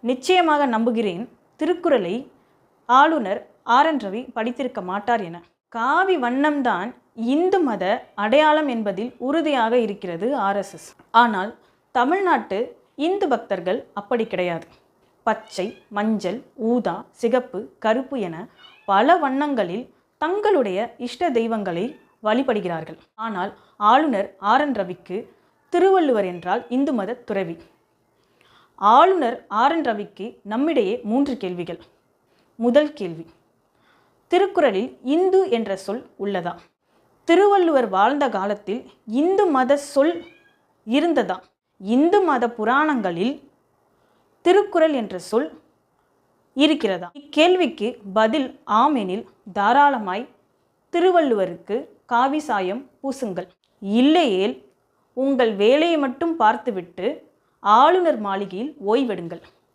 நிச்சயமாக நம்புகிறேன் திருக்குறளை ஆளுநர் ஆர்.என். ரவி படித்திருக்க மாட்டார் என. காவி வண்ணம்தான் இந்து மத அடையாளம் என்பதில் உறுதியாக இருக்கிறது ஆர்எஸ்எஸ். ஆனால் தமிழ்நாட்டு இந்து பக்தர்கள் அப்படி கிடையாது. பச்சை, மஞ்சள், ஊதா, சிகப்பு, கருப்பு என பல வண்ணங்களில் தங்களுடைய இஷ்ட தெய்வங்களை வழிபடுகிறார்கள். ஆனால் ஆளுநர் ஆர்.என். ரவிக்கு திருவள்ளுவர் என்றால் இந்து மத துறவி. ஆளுநர் ஆர்.என். ரவிக்கு நம்மிடையே 3 கேள்விகள். முதல் கேள்வி, திருக்குறளில் இந்து என்ற சொல் உள்ளதா? திருவள்ளுவர் வாழ்ந்த காலத்தில் இந்து மத சொல் இருந்ததா? இந்து மத புராணங்களில் திருக்குறள் என்ற சொல் இருக்கிறதா? இக்கேள்விக்கு பதில் ஆம் எனில் தாராளமாய் திருவள்ளுவருக்கு காவி சாயம் பூசுங்கள். இல்லையேல் உங்கள் வேலையை மட்டும் பார்த்துவிட்டு ஆளுநர் மாளிகையில் ஓய்வெடுங்கள்.